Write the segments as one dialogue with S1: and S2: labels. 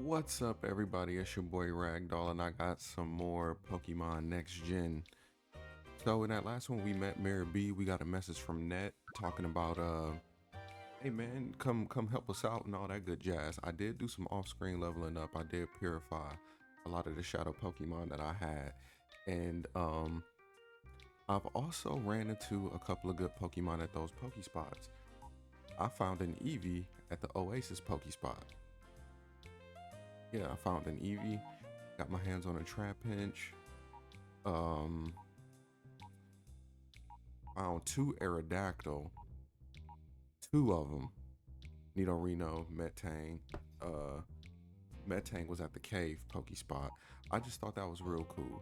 S1: What's up, everybody? It's your boy Ragdoll, and I got some more Pokemon Next Gen. So in that last one we met Mary B, we got a message from Net talking about hey man, come help us out and all that good jazz. I did do some off-screen leveling up. I did purify a lot of the shadow Pokemon that I had, and I've also ran into a couple of good Pokemon at those Pokespots. I found an Eevee at the Oasis Pokespot. Yeah, I found an Eevee, got my hands on a Trapinch, found two Aerodactyl, two of them, Nidorino, Metang. Metang was at the cave Pokespot. I just thought that was real cool.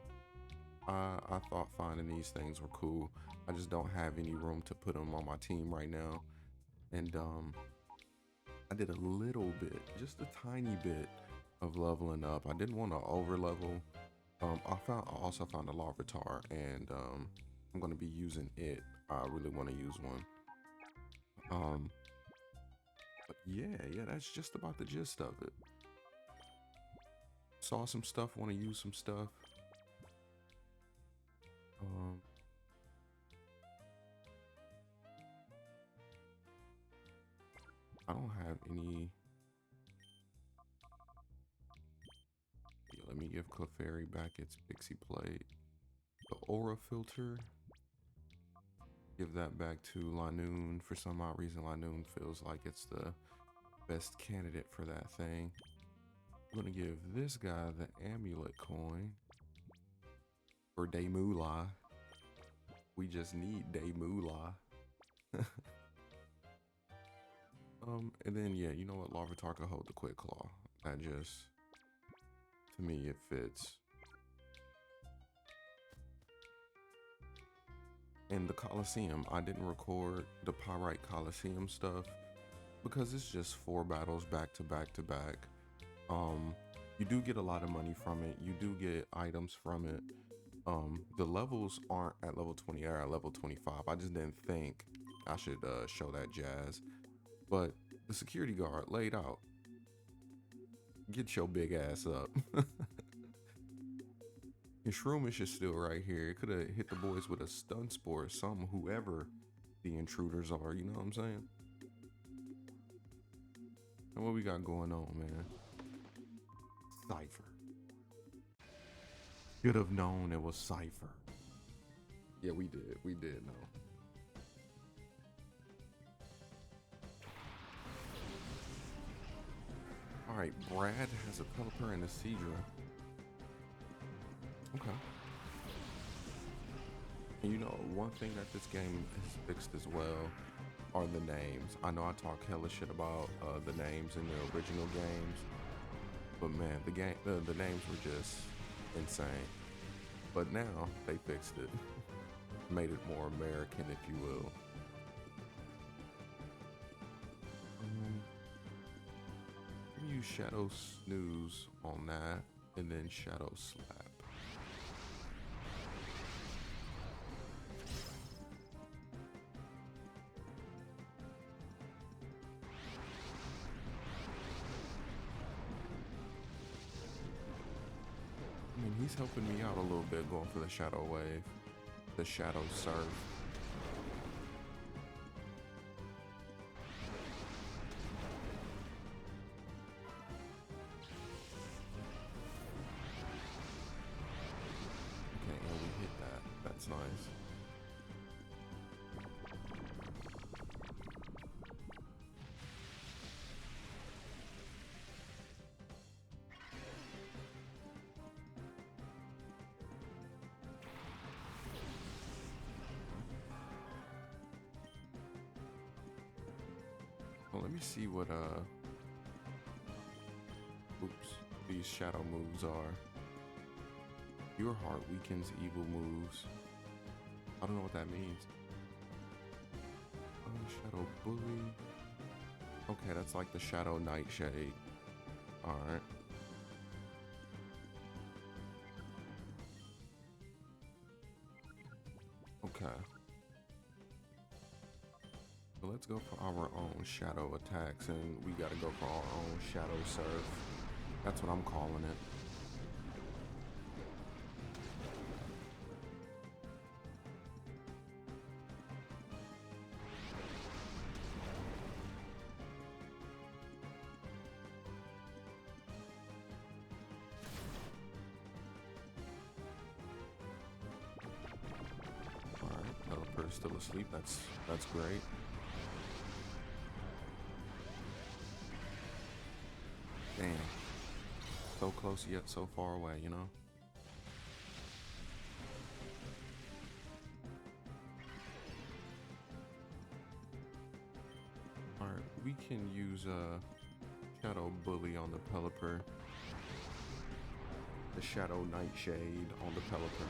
S1: I thought finding these things were cool. I just don't have any room to put them on my team right now. And I did a little bit, just a tiny bit of leveling up. I didn't want to over level. I also found a Larvitar, and I'm gonna be using it. I really want to use one. But yeah, that's just about the gist of it. Saw some stuff, want to use some stuff. I don't have any. Yeah, let me give Clefairy back its Pixie Plate. The Aura Filter. Give that back to Lanoon. For some odd reason, Lanoon feels like it's the best candidate for that thing. I'm gonna give this guy the Amulet Coin. For Daymoolah. We just need Daymoolah. And then yeah, you know what? Larvitar can hold the Quick Claw. That just, to me, it fits. In the Coliseum, I didn't record the Pyrite Coliseum stuff because it's just 4 battles back to back to back. You do get a lot of money from it. You do get items from it. The levels aren't at level 20 or at level 25. I just didn't think I should show that jazz. But the security guard laid out. Get your big ass up. And Shroomish is still right here. It could have hit the boys with a stun spore or something, whoever the intruders are, you know what I'm saying? And what we got going on, man? Cipher. Should have known it was Cipher. Yeah, we did know. All right, Brad has a Pelipper and a Seadra. Okay. And you know, one thing that this game has fixed as well are the names. I know I talk hella shit about the names in the original games, but man, the names were just insane. But now they fixed it, made it more American, if you will. Use Shadow Snooze on that, and then Shadow Slap. I mean, he's helping me out a little bit going for the Shadow Wave, the Shadow Surf. Okay, and we hit that. That's nice. Well, let me see what these shadow moves are. Your heart weakens evil moves. I don't know what that means. Shadow bully. Okay, that's like the Shadow Nightshade. Alright. Okay. So let's go for our own shadow attacks, and we gotta go for our own shadow surf. That's what I'm calling it. Pelipper's still asleep. That's great. Damn. So close yet so far away, you know? Alright, we can use Shadow Bully on the Pelipper. The Shadow Nightshade on the Pelipper.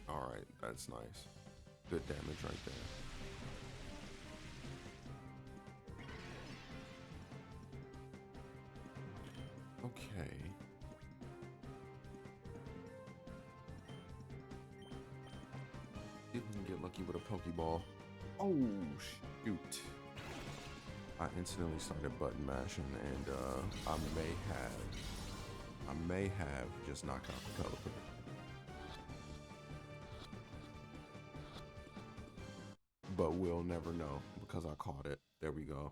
S1: Alright, that's nice. Good damage right there. Okay. See if we can get lucky with a Pokeball. Oh, shoot. I instantly started button mashing, and I may have just knocked out the Pelipper. But we'll never know because I caught it. There we go.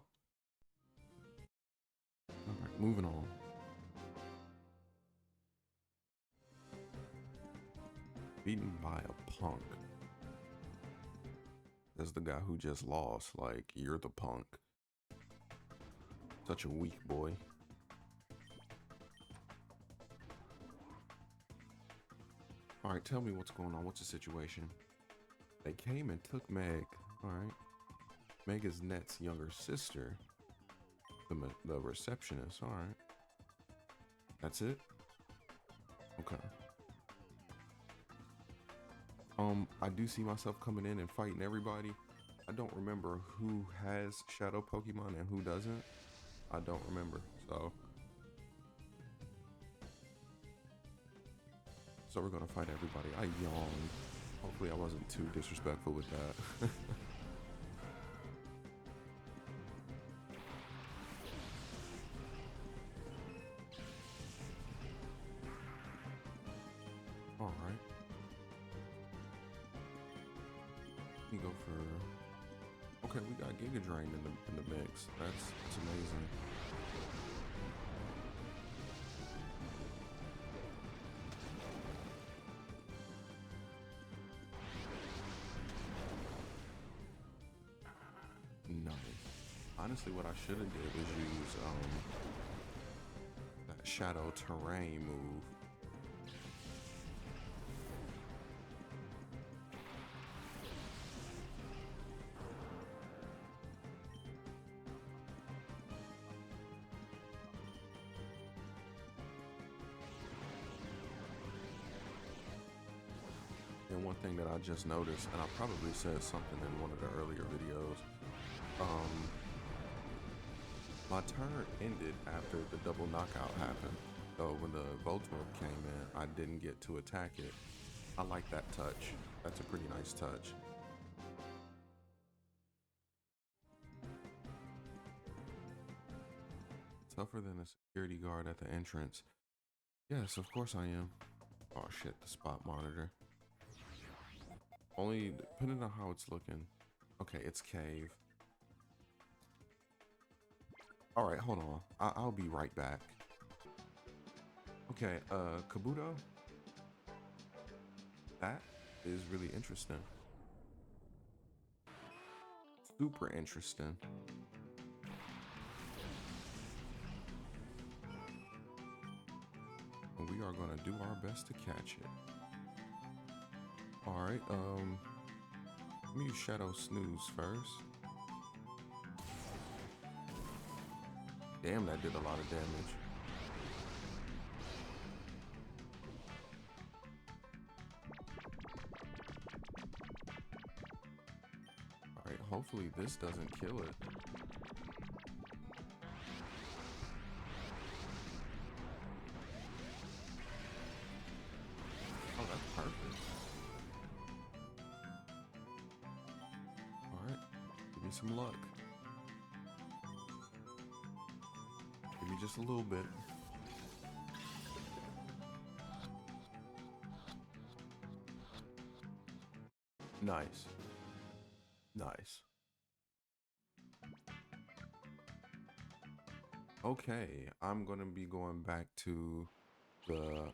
S1: All right, moving on. Beaten by a punk. That's the guy who just lost. Like, you're the punk. Such a weak boy. All right, tell me what's going on. What's the situation? They came and took Meg. All right. Meg is Net's younger sister. The receptionist. All right. That's it? Okay. I do see myself coming in and fighting everybody. I don't remember who has Shadow Pokemon and who doesn't. I don't remember. So we're gonna fight everybody. I yawned. Hopefully I wasn't too disrespectful with that. All right. We go for. Okay, we got Giga Drain in the mix. That's amazing. No. Honestly, what I should have did was use that Shadow Terrain move. And one thing that I just noticed, and I probably said something in one of the earlier videos, my turn ended after the double knockout happened. So when the Voltorb came in, I didn't get to attack it. I like that touch. That's a pretty nice touch. Tougher than a security guard at the entrance. Yes, of course I am. Oh shit, the spot monitor. Only depending on how it's looking. Okay, it's cave. All right, hold on. I'll be right back. Okay, Kabuto. That is really interesting. Super interesting. And we are gonna do our best to catch it. All right, let me use Shadow Snooze first. Damn, that did a lot of damage. Alright, hopefully this doesn't kill it. Oh, that's perfect. Alright, give me some luck. Give me just a little bit. Nice. Nice. Okay, I'm gonna be going back to the...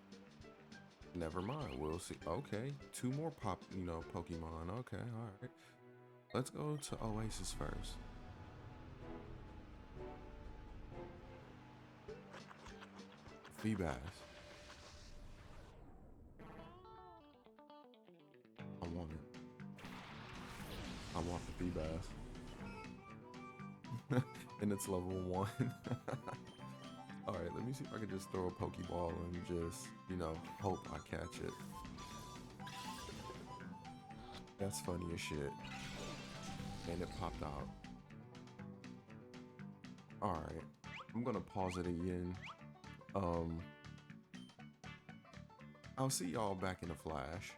S1: Never mind, we'll see. Okay, two more Pokemon. Okay, alright. Let's go to Oasis first. Feebas. I want it. I want the Feebas. And it's level 1. Alright, let me see if I can just throw a Pokeball and just, hope I catch it. That's funny as shit. And it popped out. Alright, I'm gonna pause it again. I'll see y'all back in a flash.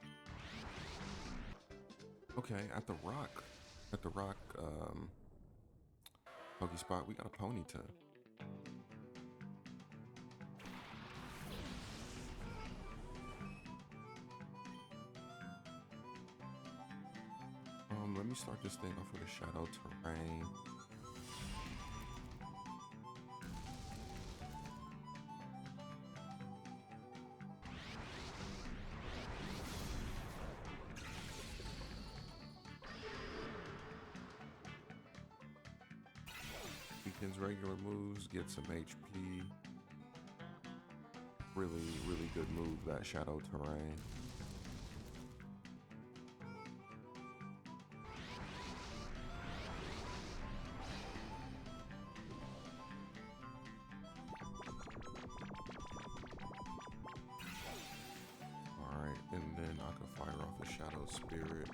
S1: Okay, at the rock Pokespot, we got a Ponyta. Let me start this thing off with a Shadow Terrain. Weaken's regular moves, get some HP. Really, really good move, that Shadow Terrain. Alright, and then I can fire off a Shadow Spirit.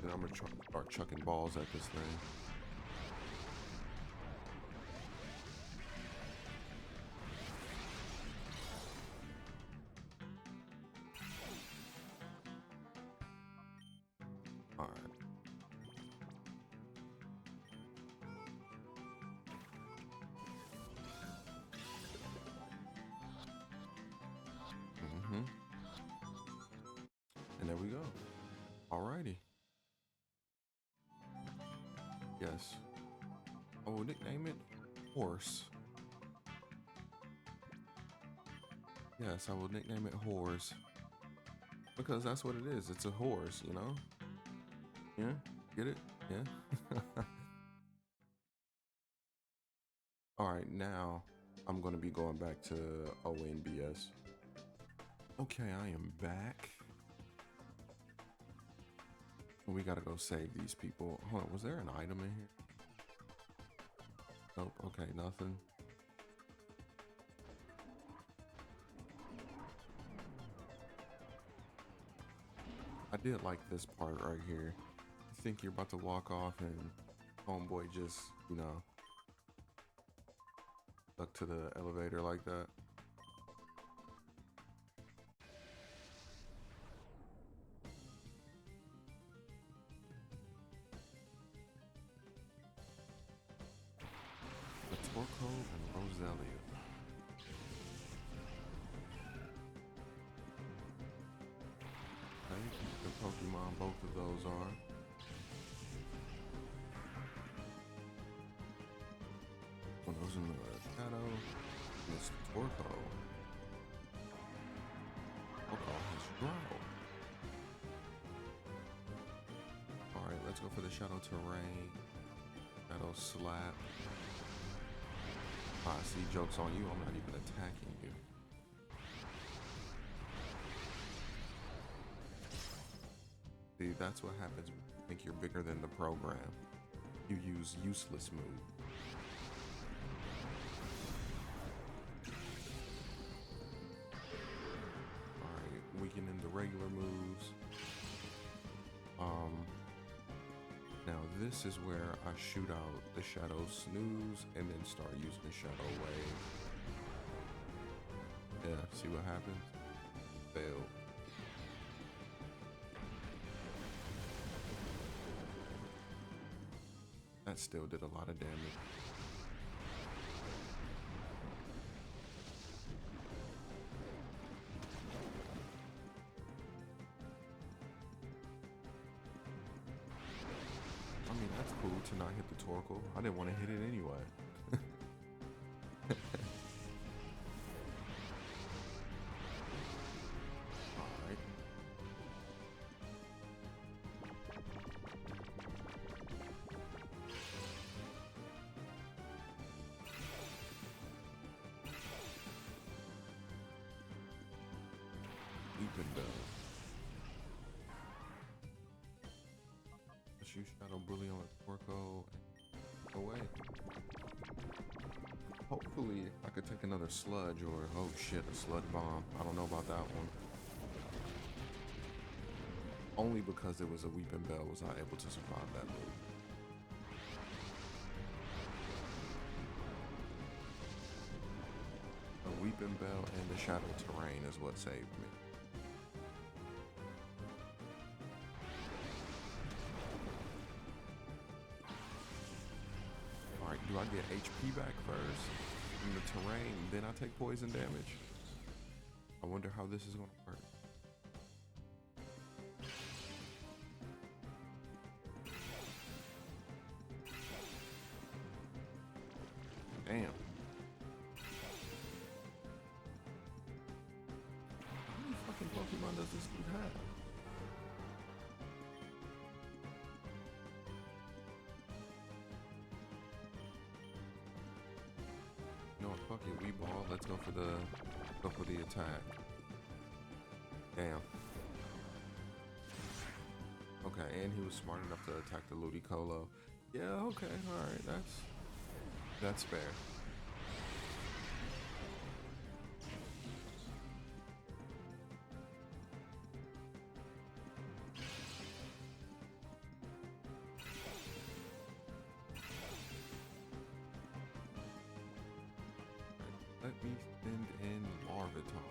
S1: Then I'm gonna start chucking balls at this thing. Alright. And there we go. Alrighty. Yes. I will nickname it Horse. Yes, I will nickname it Horse. Because that's what it is. It's a horse, Yeah? Get it? Yeah? Alright, now I'm going to be going back to ONBS. Okay, I am back. We gotta go save these people. Hold on, was there an item in here? Nope, okay, nothing. I did like this part right here. You think you're about to walk off and homeboy just, stuck to the elevator like that. Torco and Roselia. Okay, the Pokemon both of those are. One of those in the shadow. It's Torco. Torco has Growl. Alright, let's go for the Shadow Terrain. Shadow Slap. I see, joke's on you, I'm not even attacking you. See, that's what happens when you think you're bigger than the program. You use useless move. Alright, weakening the regular moves. Now this is where I shoot out the Shadow Snooze and then start using the Shadow Wave. Yeah, see what happens? Failed. That still did a lot of damage. I mean, that's cool to not hit the Torkoal. I didn't want to hit it anyway. Alright. Weeping Bell. Shoot Shadow Bully on a Torkoal and away. Hopefully I could take another sludge or, oh shit, a sludge bomb. I don't know about that one. Only because it was a Weeping Bell was I able to survive that move. A Weeping Bell and the Shadow Terrain is what saved me. Alright, do I get HP back first in the terrain, then I take poison damage? I wonder how this is gonna work. Damn. How many fucking Pokemon does this dude have? You know what, fuck it, we ball. Let's go for the attack. Damn. Okay, and he was smart enough to attack the Ludicolo. Yeah, okay, alright, that's fair. Let me send in Larviton.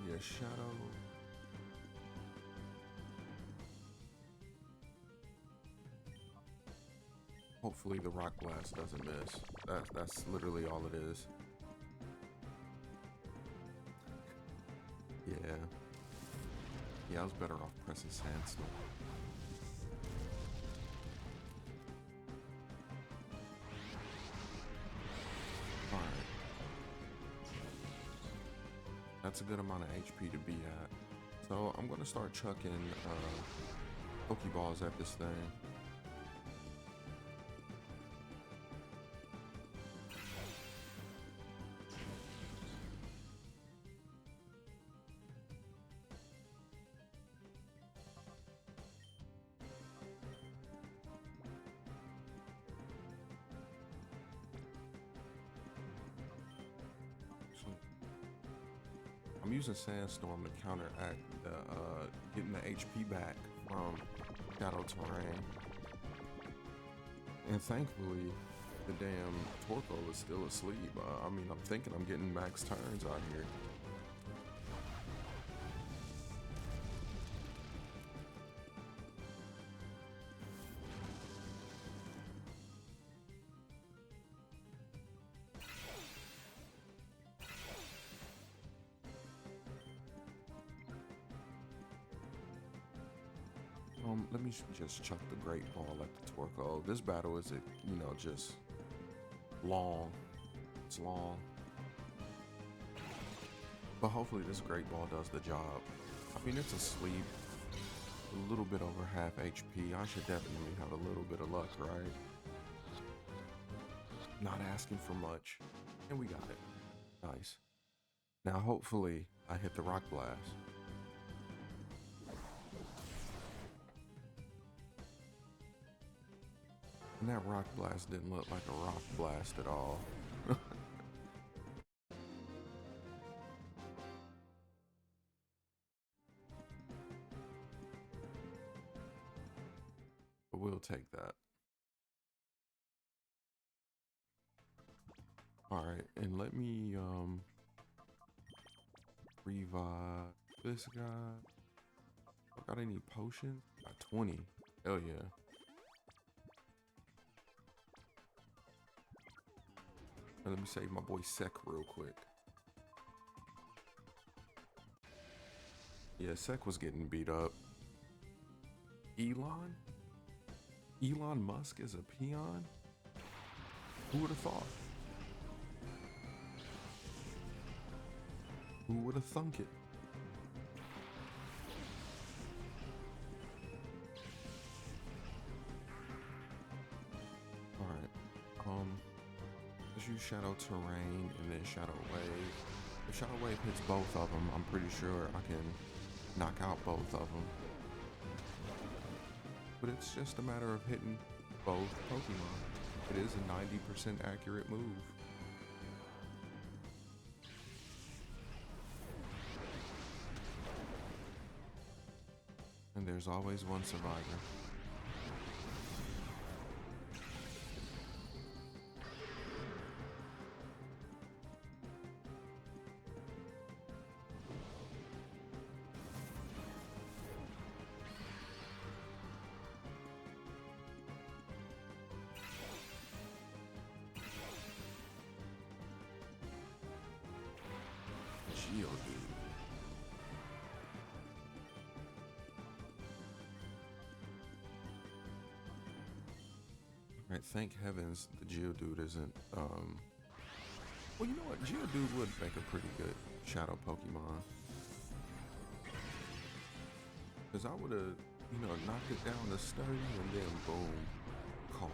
S1: Yeah, Shadow. Hopefully the Rock Blast doesn't miss. That's literally all it is. Yeah. Yeah, I was better off pressing Sandstorm. Alright. That's a good amount of HP to be at. So I'm gonna start chucking Pokeballs at this thing. I'm using Sandstorm to counteract getting the HP back from Shadow Terrain. And thankfully, the damn Torkoal is still asleep. I mean, I'm thinking I'm getting max turns out here. Let me just chuck the Great Ball at the Torkoal. This battle is, you know, just long. It's long. But hopefully this Great Ball does the job. I mean, it's asleep. A little bit over half HP. I should definitely have a little bit of luck, right? Not asking for much. And we got it. Nice. Now hopefully I hit the Rock Blast. And that Rock Blast didn't look like a Rock Blast at all. take that. All right, and let me revive this guy. Got any potions? Got 20. Hell yeah. And let me save my boy Sek real quick. Yeah, Sek was getting beat up. Elon? Elon Musk is a peon? Who would have thought? Who would have thunk it? Alright. Let's use Shadow Terrain and then Shadow Wave. If Shadow Wave hits both of them, I'm pretty sure I can knock out both of them. But it's just a matter of hitting both Pokemon. It is a 90% accurate move. And there's always one survivor. Geodude. Alright, thank heavens the Geodude isn't, well, you know what? Geodude would make a pretty good shadow Pokemon. Because I would have, knocked it down to sturdy and then boom, caught.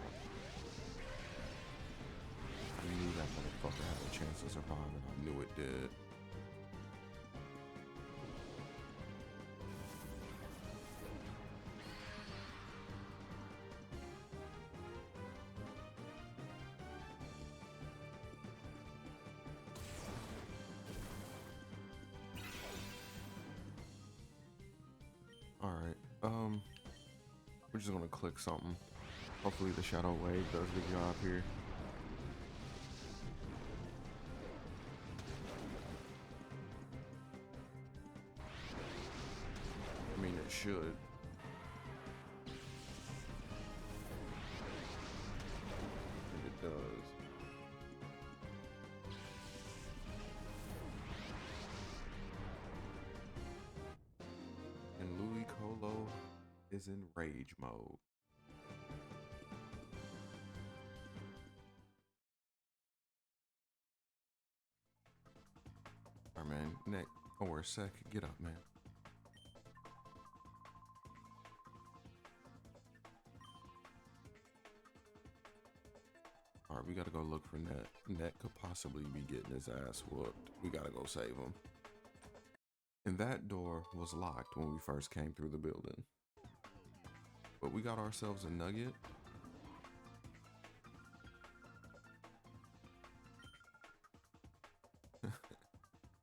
S1: I knew that motherfucker had a chance of surviving. I knew it did. Alright, we're just gonna click something. Hopefully the Shadow Wave does the job here. I mean, it should. And it does. And Louis Colo is in rage mode. Alright, man. Neck or Sek, get up, man. Alright, we gotta go look for Net. Net could possibly be getting his ass whooped. We gotta go save him. And that door was locked when we first came through the building. But we got ourselves a nugget.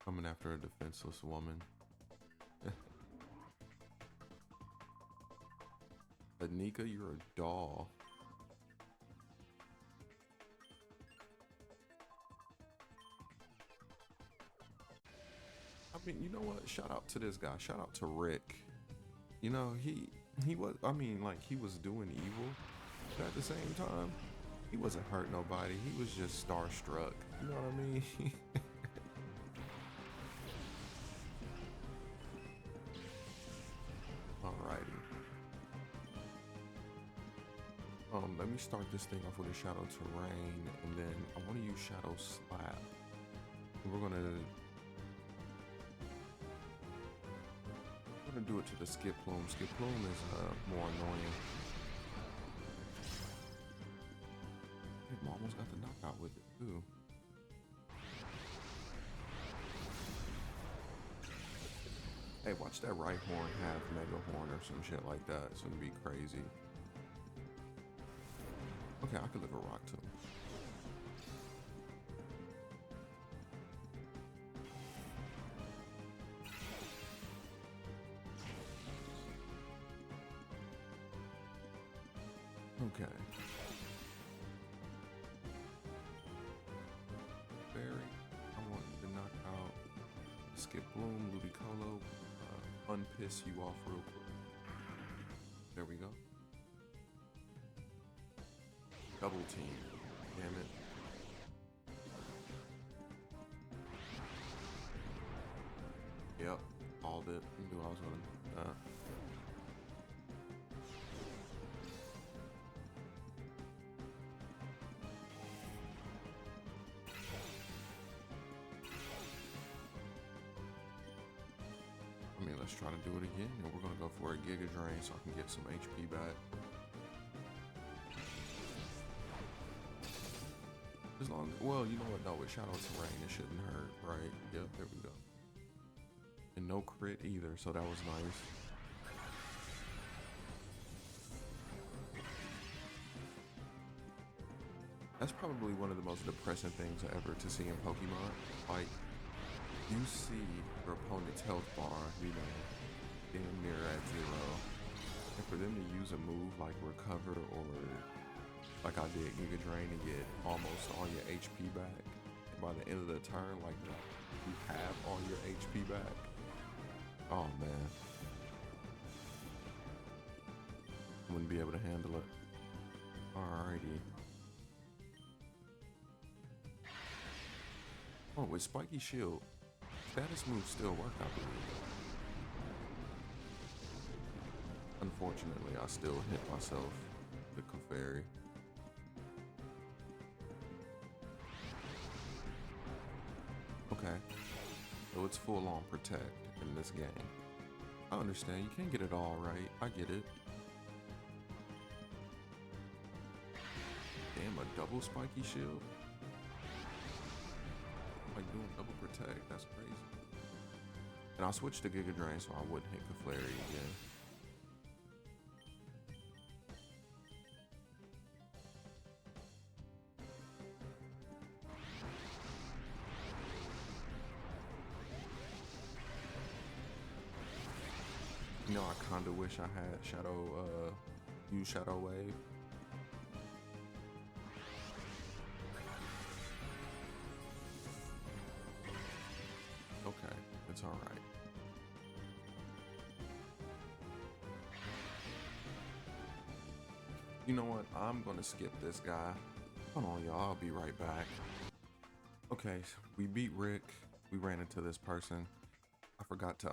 S1: Coming after a defenseless woman. Anika, you're a doll. I mean, you know what? Shout out to this guy. Shout out to Rick. You know, he was, I mean, like, he was doing evil, but at the same time, he wasn't hurt nobody. He was just starstruck. You know what I mean? Alrighty. Let me start this thing off with a Shadow Terrain, and then I want to use Shadow Slap. We're gonna do it to the Skip Plume. Skip Plume is more annoying. I almost got the knockout with it too. Hey, watch that right horn have Mega Horn or some shit like that. It's gonna be crazy. Okay, I could live a Rock Tomb. Okay. Barry, I want you to knock out Skip Bloom, Ludicolo, unpiss you off real quick. There we go. Double team. Damn it. Yep. All it. Knew I was gonna. I mean, let's try to do it again, and we're gonna go for a Giga Drain so I can get some HP back. As long as, well, you know what? No, with Shadow Terrain, it shouldn't hurt, right? Yep, there we go. And no crit either, so that was nice. That's probably one of the most depressing things ever to see in Pokemon. Like, you see your opponent's health bar, you know, damn near at 0. And for them to use a move like Recover or like I did Giga Drain and get almost all your HP back, and by the end of the turn, like you have all your HP back. Oh man. Wouldn't be able to handle it. Alrighty. Oh, with Spiky Shield, status moves still work, I believe. Unfortunately, I still hit myself with Clefairy. Okay, so it's full on protect in this game. I understand, you can't get it all right. I get it. Damn, a double Spiky Shield? Like doing double protect, that's crazy. And I'll switch to Giga Drain so I wouldn't hit Clefairy again. You know, I kinda wish I had use Shadow Wave. Okay, it's alright. You know what? I'm gonna skip this guy. Hold on, y'all. I'll be right back. Okay, we beat Rick. We ran into this person. I forgot to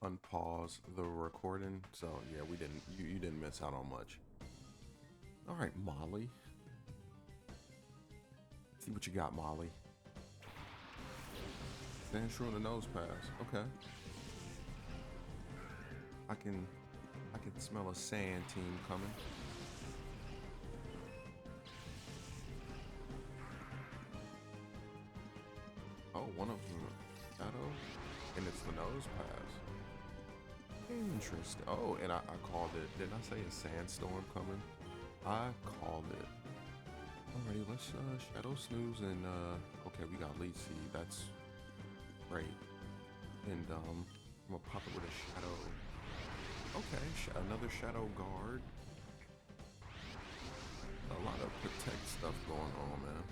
S1: unpause the recording, so yeah, we didn't. You didn't miss out on much. All right, Molly. See what you got, Molly. Stand true in the nose pass. Okay. I can smell a sand team coming. Oh, one of them Shadow, and it's the nose pass. Interesting. Oh, and I called it. Didn't I say a sandstorm coming? I called it. Alrighty, let's Shadow Snooze and okay, we got Lead Seed. That's great. And I'm gonna pop it with a Shadow. Okay, another Shadow Guard. A lot of protect stuff going on, man.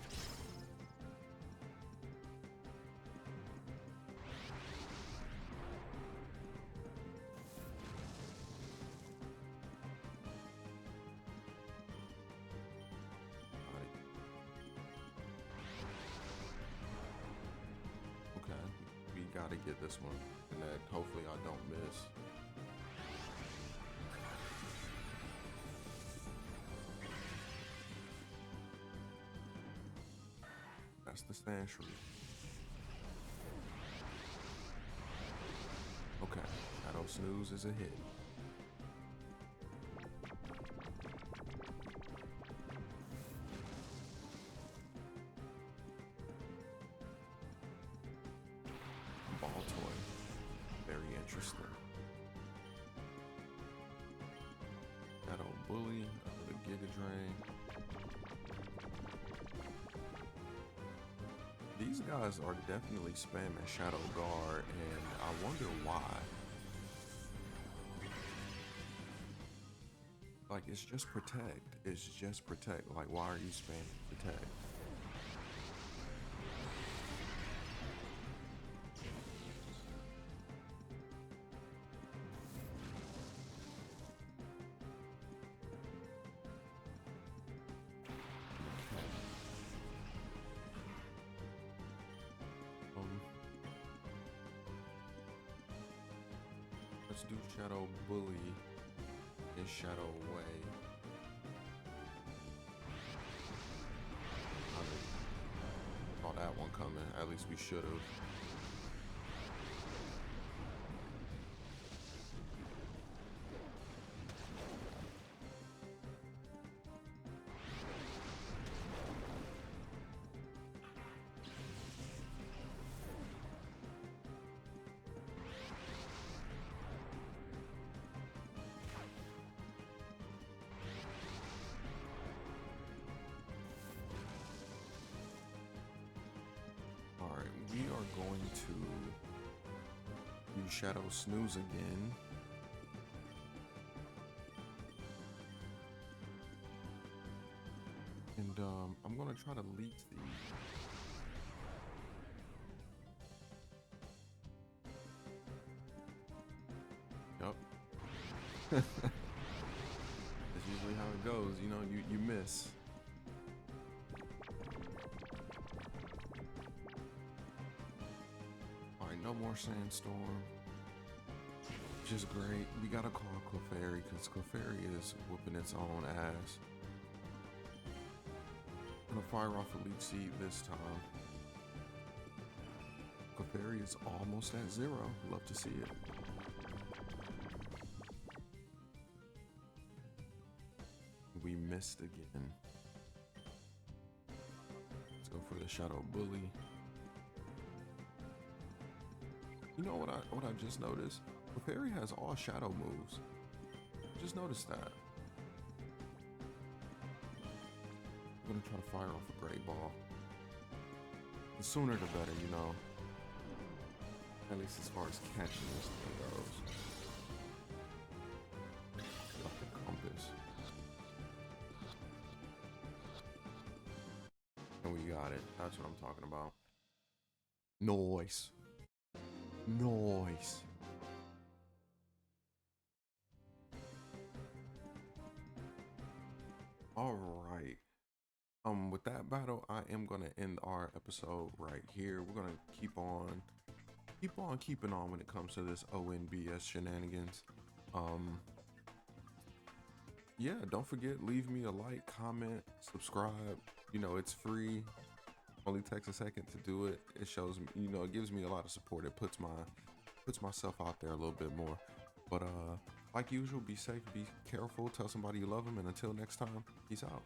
S1: Okay, we gotta get this one connect. Hopefully I don't miss. That's the Sand Shrew. Okay, Shadow Snooze is a hit. Ball Toy, very interesting. Shadow Bully, another Giga Drain. These guys are definitely spamming Shadow Guard, and I wonder why. Like, it's just protect. It's just protect. Like, why are you spamming protect? Let's do Shadow Bully and Shadow Way. I saw that one coming. At least we should have. Alright, we are going to use Shadow Snooze again. And I'm gonna try to leech these. Yup. That's usually how it goes, you know, you miss. No more sandstorm, which is great. We gotta call Clefairy because Clefairy is whooping its own ass. I'm gonna fire off a Leech Seed this time. Clefairy is almost at 0. Love to see it. We missed again. Let's go for the Shadow Bully. You know what I just noticed? Clefairy has all shadow moves. Just noticed that. I'm gonna try to fire off a Great Ball. The sooner the better, you know. At least as far as catching this thing goes. Like the compass. And we got it. That's what I'm talking about. Noise. Noise. All right. With that battle, I am gonna end our episode right here. We're gonna keep on keeping on when it comes to this ONBS shenanigans. Yeah, don't forget, leave me a like, comment, subscribe. You know, it's free. Only takes a second to do it. It shows me, you know, it gives me a lot of support. It puts myself out there a little bit more. But like usual, be safe, be careful, tell somebody you love them, and until next time, peace out.